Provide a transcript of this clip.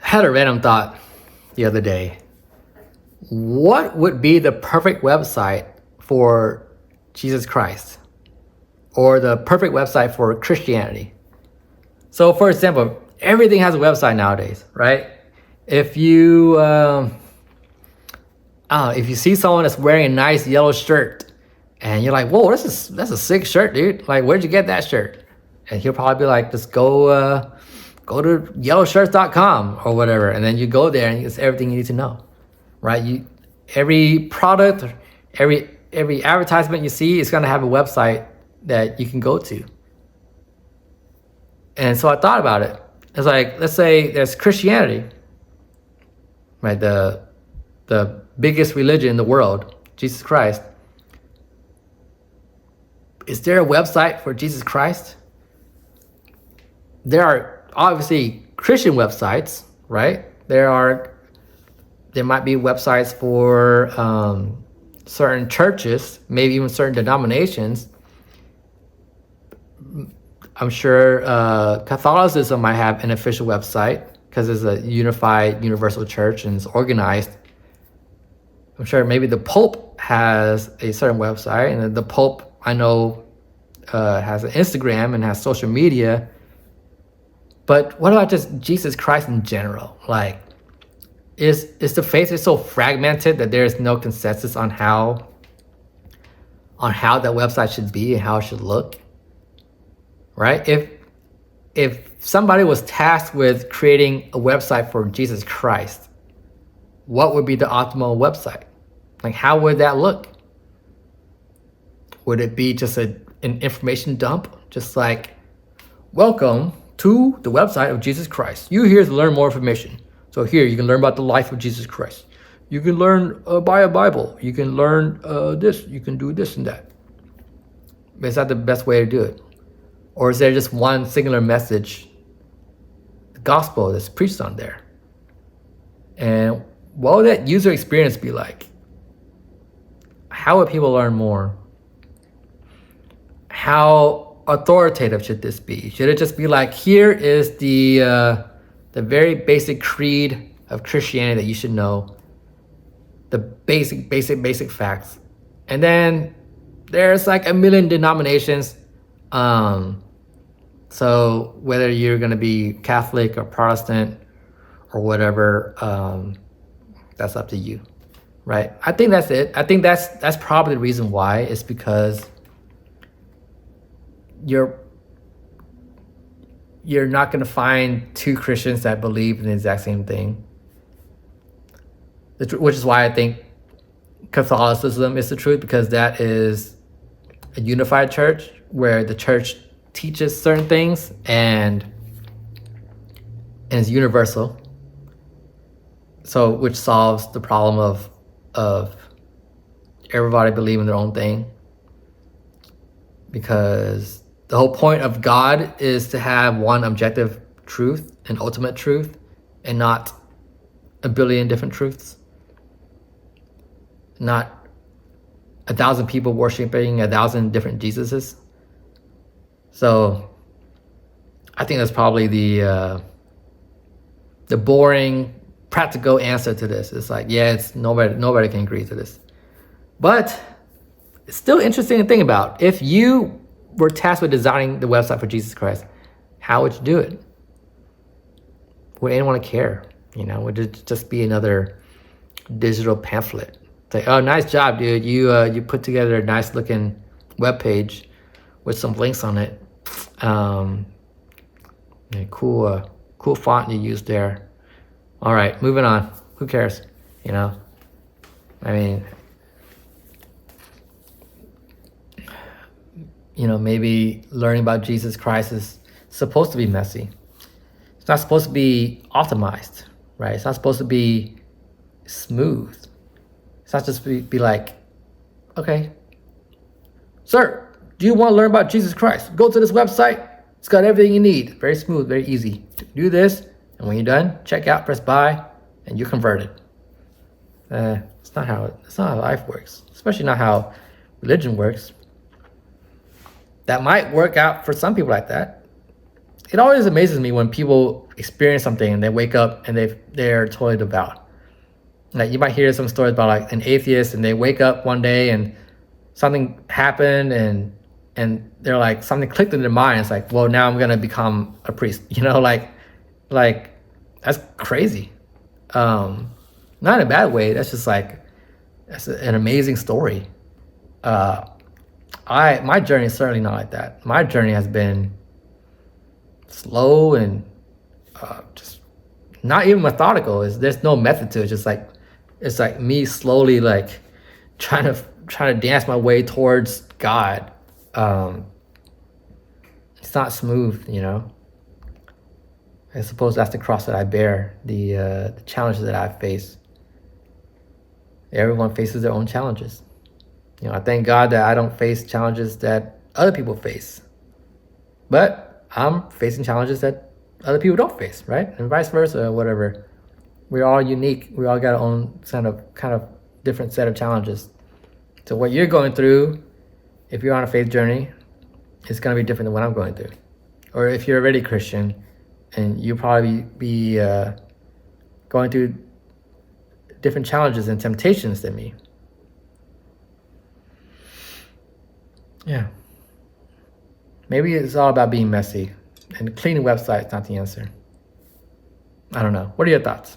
had a random thought the other day. What would be the perfect website for Jesus Christ? Or the perfect website for Christianity? So, for example, everything has a website nowadays, right? If you if you see someone that's wearing a nice yellow shirt, and you're like, "Whoa, that's a sick shirt, dude! Like, where'd you get that shirt?" And he'll probably be like, "Just go to yellowshirts.com or whatever," and then you go there and it's everything you need to know, right? Every product, every advertisement you see is gonna have a website that you can go to. And so I thought about it. It's like, let's say there's Christianity, right? The biggest religion in the world, Jesus Christ. Is there a website for Jesus Christ? There are obviously Christian websites, right? There might be websites for certain churches, maybe even certain denominations. I'm sure Catholicism might have an official website because it's a unified universal church and it's organized. I'm sure maybe the Pope has a certain website, and the Pope, I know, has an Instagram and has social media. But what about just Jesus Christ in general? Like, is the faith so fragmented that there is no consensus on how that website should be and how it should look? Right? If somebody was tasked with creating a website for Jesus Christ, what would be the optimal website? Like, how would that look? Would it be just an information dump? Just like, welcome to the website of Jesus Christ. You're here to learn more information. So here, you can learn about the life of Jesus Christ. You can learn buy a Bible. You can learn this. You can do this and that. But is that the best way to do it? Or is there just one singular message, the gospel that's preached on there? And what would that user experience be like? How would people learn more? How authoritative should this be? Should it just be like, here is the very basic creed of Christianity that you should know, the basic facts, and then there's like a million denominations. So whether you're going to be Catholic or Protestant or whatever, that's up to you, right? I think that's it. I think that's probably the reason why. It's because you're not going to find two Christians that believe in the exact same thing, which is why I think Catholicism is the truth, because that is a unified church where the church teaches certain things and is universal. So, which solves the problem of everybody believing their own thing, because the whole point of God is to have one objective truth, an ultimate truth, and not a billion different truths. Not 1,000 people worshiping 1,000 different Jesuses. So I think that's probably the boring, practical answer to this. It's like, yeah, it's nobody can agree to this. But it's still interesting to think about. If you were tasked with designing the website for Jesus Christ, how would you do it? Would anyone care? Would it just be another digital pamphlet? It's like, oh, nice job, dude. You put together a nice looking web page with some links on it. Cool font you used there. All right, moving on. Who cares? I mean, maybe learning about Jesus Christ is supposed to be messy. It's not supposed to be optimized, right? It's not supposed to be smooth. It's not just be like, okay, sir, do you want to learn about Jesus Christ? Go to this website. It's got everything you need. Very smooth, very easy. Do this, and when you're done, check out, press buy, and you're converted. It's not how life works, especially not how religion works. That might work out for some people like that. it always amazes me when people experience something and they wake up and they're totally devout. Like you might hear some stories about like an atheist and they wake up one day and something happened and they're like something clicked in their mind. It's like, well, now I'm gonna become a priest. Like that's crazy. Not in a bad way. That's just like that's an amazing story. My journey is certainly not like that. My journey has been slow and just not even methodical. There's no method to it. It's like me slowly like trying to dance my way towards God. It's not smooth, you know. I suppose that's the cross that I bear, the challenges that I face. Everyone faces their own challenges. You know, I thank God that I don't face challenges that other people face. But I'm facing challenges that other people don't face, right? And vice versa, or whatever. We're all unique. We all got our own kind of different set of challenges. So what you're going through, if you're on a faith journey, it's going to be different than what I'm going through. Or if you're already Christian, and you'll probably be going through different challenges and temptations than me. Yeah. Maybe it's all about being messy, and cleaning websites not the answer. I don't know. What are your thoughts?